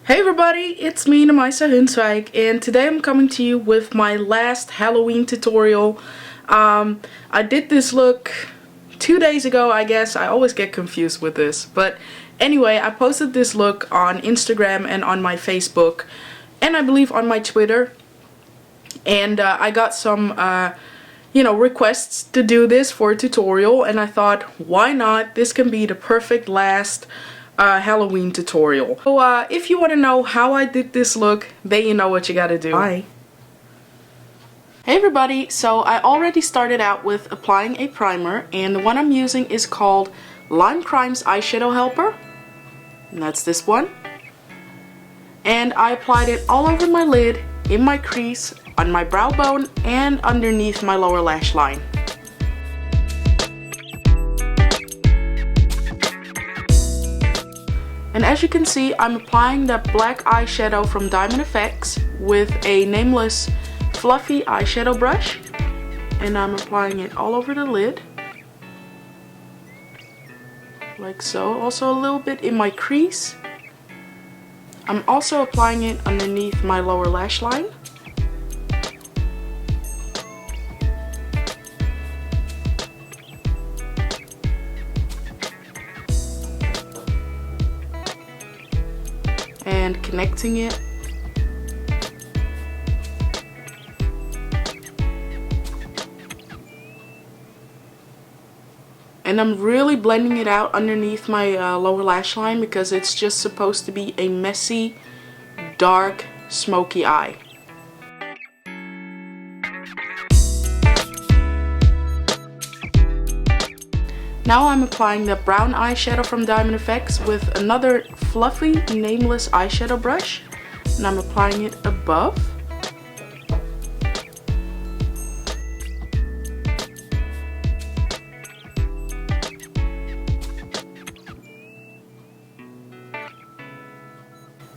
Hey everybody, it's me Namaisa, and today I'm coming to you with my last Halloween tutorial. I did this look 2 days ago, I guess. I always get confused with this. But anyway, I posted this look on Instagram and on my Facebook, and I believe on my Twitter. And I got some, requests to do this for a tutorial, and I thought, why not? This can be the perfect last Halloween tutorial. So if you want to know how I did this look, then you know what you gotta do. Bye. Hey everybody, so I already started out with applying a primer, and the one I'm using is called Lime Crime's Eyeshadow Helper, and that's this one. And I applied it all over my lid, in my crease, on my brow bone, and underneath my lower lash line. And as you can see, I'm applying that black eyeshadow from SPFX with a nameless fluffy eyeshadow brush. And I'm applying it all over the lid. Like so. Also a little bit in my crease. I'm also applying it underneath my lower lash line. And connecting it. And I'm really blending it out underneath my lower lash line because it's just supposed to be a messy, dark, smoky eye. Now I'm applying the brown eyeshadow from SPFX with another fluffy, nameless eyeshadow brush, and I'm applying it above.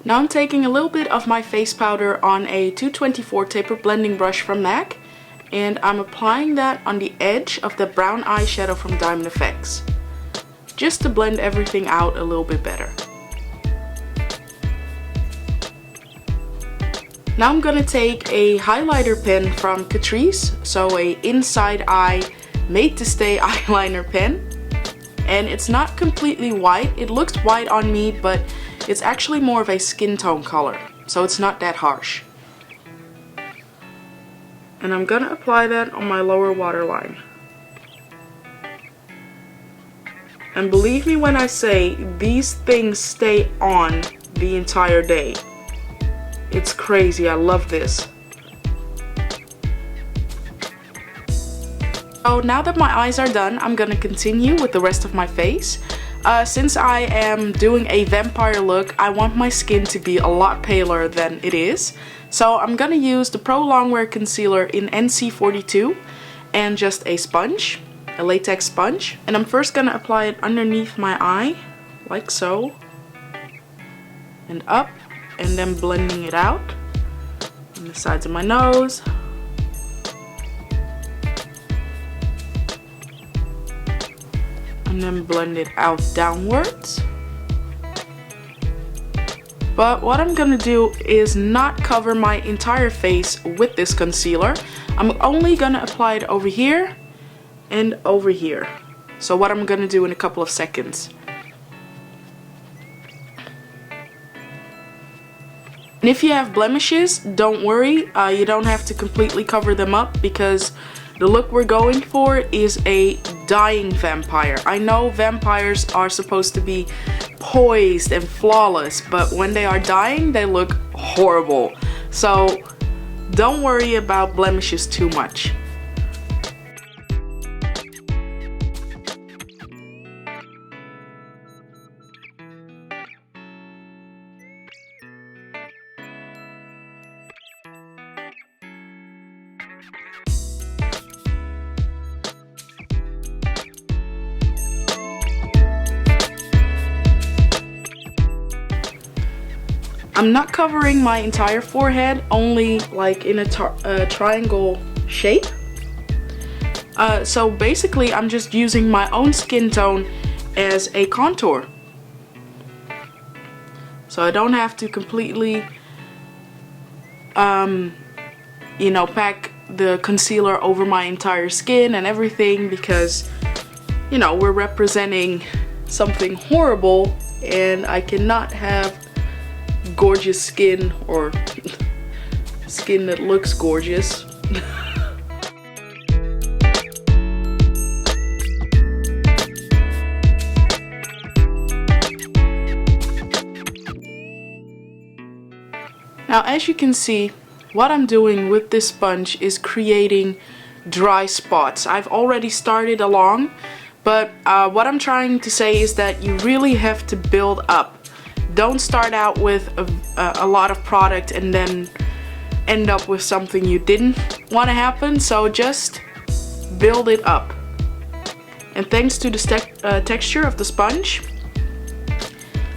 Now I'm taking a little bit of my face powder on a 224 taper blending brush from MAC, and I'm applying that on the edge of the brown eyeshadow from SPFX, just to blend everything out a little bit better. Now I'm gonna take a highlighter pen from Catrice, so a inside eye made to stay eyeliner pen. And it's not completely white. It looks white on me, but it's actually more of a skin tone color, so it's not that harsh. And I'm gonna apply that on my lower waterline. And believe me when I say these things stay on the entire day. It's crazy, I love this. So now that my eyes are done, I'm gonna continue with the rest of my face. Since I am doing a vampire look, I want my skin to be a lot paler than it is. So I'm gonna use the Pro Longwear Concealer in NC42 and just a sponge, a latex sponge. And I'm first gonna apply it underneath my eye, like so, and up, and then blending it out on the sides of my nose. And then blend it out downwards. But what I'm gonna do is not cover my entire face with this concealer. I'm only gonna apply it over here and over here. So what I'm gonna do in a couple of seconds. And if you have blemishes, don't worry, you don't have to completely cover them up because the look we're going for is a dying vampire. I know vampires are supposed to be poised and flawless, but when they are dying, they look horrible. So don't worry about blemishes too much. I'm not covering my entire forehead, only like in a triangle shape. So basically I'm just using my own skin tone as a contour. So I don't have to completely, you know, pack the concealer over my entire skin and everything, because, you know, we're representing something horrible and I cannot have gorgeous skin, or skin that looks gorgeous. Now, as you can see, what I'm doing with this sponge is creating dry spots. I've already started along, but what I'm trying to say is that you really have to build up. Don't start out with a lot of product and then end up with something you didn't want to happen. So just build it up. And thanks to the texture of the sponge,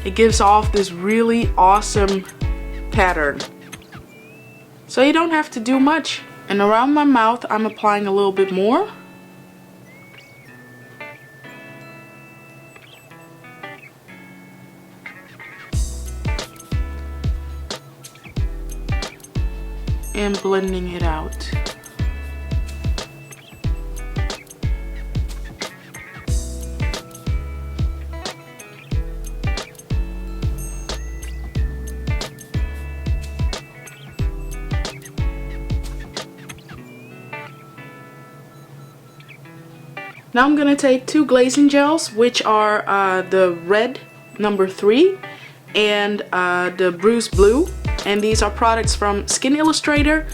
it gives off this really awesome pattern. So you don't have to do much. And around my mouth I'm applying a little bit more. And blending it out. Now I'm gonna take two glazing gels, which are the red number 3 and the bruised blue. And these are products from Skin Illustrator.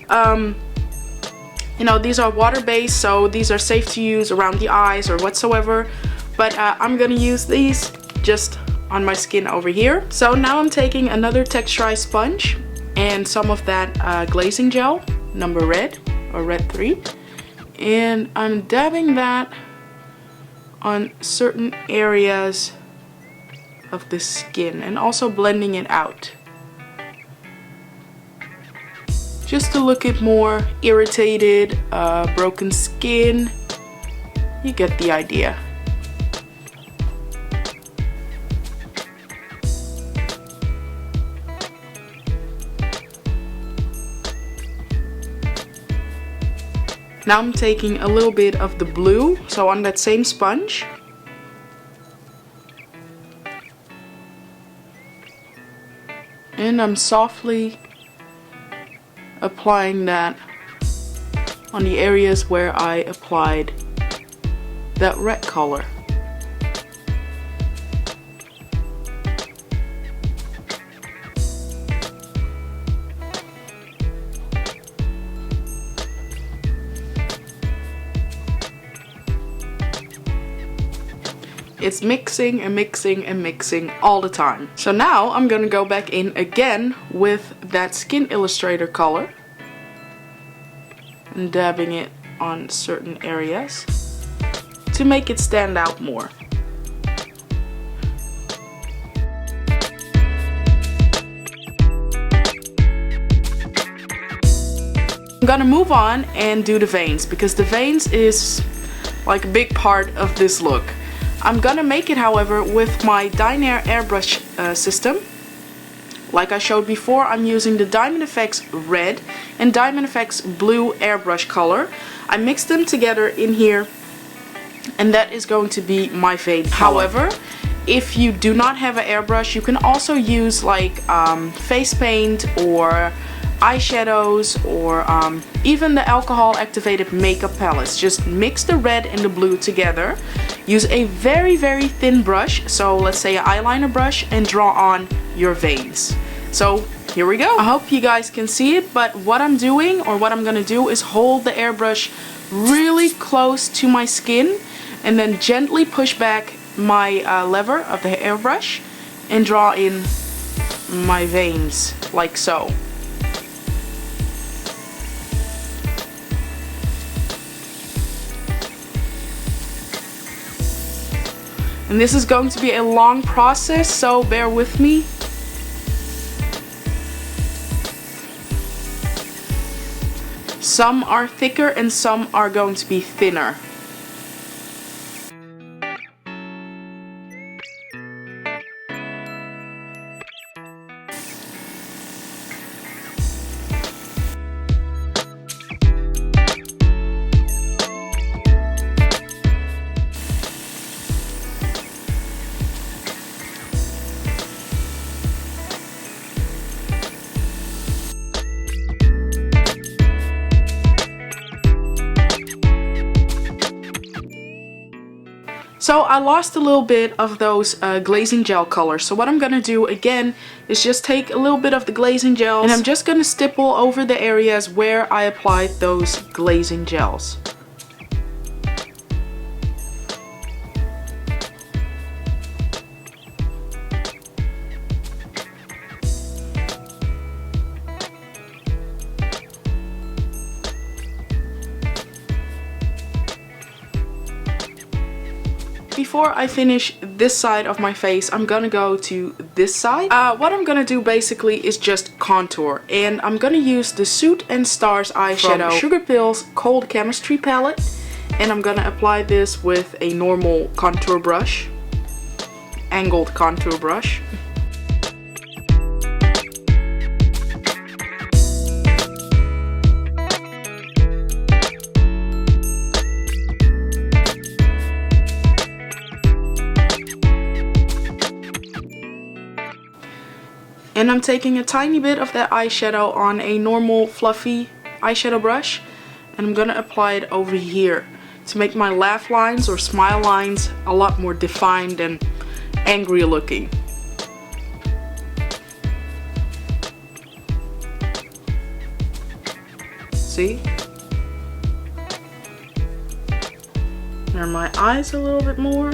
You know, these are water-based, so these are safe to use around the eyes or whatsoever. But I'm gonna use these just on my skin over here. So now I'm taking another texturized sponge and some of that glazing gel, number red or red 3. And I'm dabbing that on certain areas of the skin and also blending it out. Just to look at more irritated, broken skin. You get the idea. Now I'm taking a little bit of the blue, so on that same sponge. And I'm softly applying that on the areas where I applied that red color. It's mixing and mixing and mixing all the time. So now I'm gonna go back in again with that Skin Illustrator color and dabbing it on certain areas to make it stand out more. I'm gonna move on and do the veins, because the veins is like a big part of this look. I'm gonna make it, however, with my Dinair airbrush system. Like I showed before, I'm using the Diamond FX red and Diamond FX blue airbrush color. I mixed them together in here, and that is going to be my vein color. However, if you do not have an airbrush, you can also use like face paint or eyeshadows, or even the alcohol activated makeup palettes. Just mix the red and the blue together. Use a very, very thin brush, so let's say an eyeliner brush, and draw on your veins. So here we go. I hope you guys can see it, but what I'm doing, or what I'm gonna do, is hold the airbrush really close to my skin and then gently push back my lever of the airbrush and draw in my veins like so. And this is going to be a long process, so bear with me. Some are thicker and some are going to be thinner. So I lost a little bit of those glazing gel colors. So what I'm gonna do again is just take a little bit of the glazing gels and I'm just gonna stipple over the areas where I applied those glazing gels. Before I finish this side of my face, I'm gonna go to this side. What I'm gonna do basically is just contour, and I'm gonna use the Suit and Stars eyeshadow from Sugar Pills Cold Chemistry palette, and I'm gonna apply this with a normal contour brush, angled contour brush. And I'm taking a tiny bit of that eyeshadow on a normal fluffy eyeshadow brush, and I'm gonna apply it over here to make my laugh lines or smile lines a lot more defined and angry looking. See? There are my eyes a little bit more.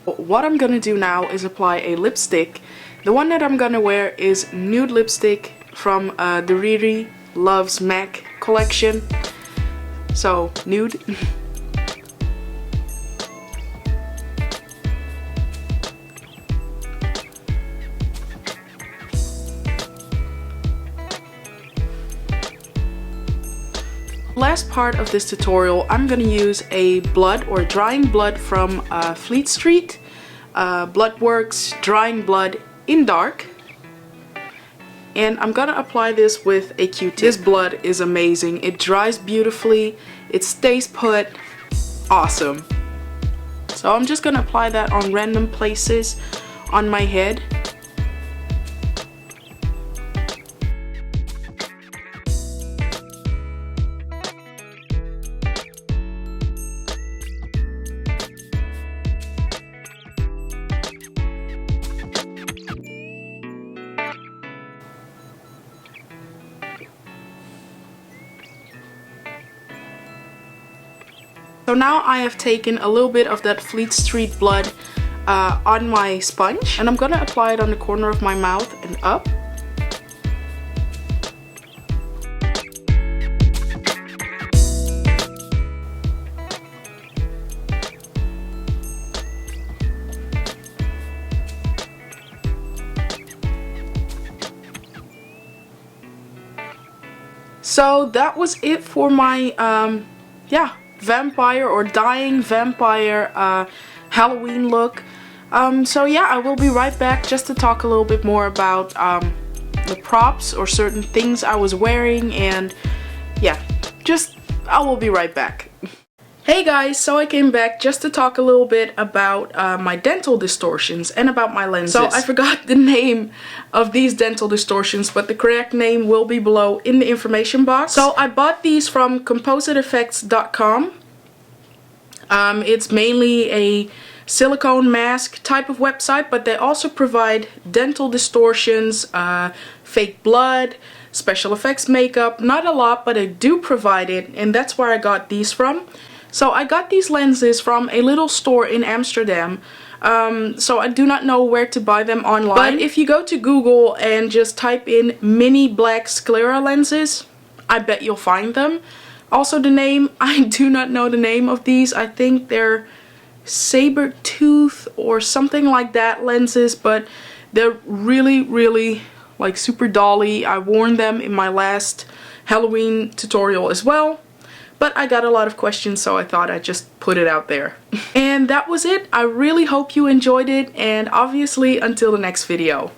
What I'm gonna do now is apply a lipstick. The one that I'm gonna wear is nude lipstick from the Riri Loves MAC collection. So, nude. Last part of this tutorial, I'm gonna use a blood or drying blood from Fleet Street, Bloodworks Drying Blood in Dark, and I'm gonna apply this with a Q-tip. This blood is amazing. It dries beautifully, it stays put, awesome. So I'm just gonna apply that on random places on my head. So now I have taken a little bit of that Fleet Street blood on my sponge, and I'm gonna apply it on the corner of my mouth and up. So that was it for my vampire or dying vampire Halloween look. So yeah, I will be right back just to talk a little bit more about the props or certain things I was wearing, and yeah, I will be right back. Hey guys, so I came back just to talk a little bit about my dental distortions and about my lenses. So I forgot the name of these dental distortions, but the correct name will be below in the information box. So I bought these from compositeffects.com. It's mainly a silicone mask type of website, but they also provide dental distortions, fake blood, special effects makeup. Not a lot, but I do provide it, and that's where I got these from. So I got these lenses from a little store in Amsterdam. So I do not know where to buy them online. But if you go to Google and just type in mini black sclera lenses, I bet you'll find them. Also the name, I do not know the name of these. I think they're saber tooth or something like that lenses, but they're really like super dolly. I worn them in my last Halloween tutorial as well. But I got a lot of questions, so I thought I'd just put it out there. And that was it. I really hope you enjoyed it, and obviously until the next video.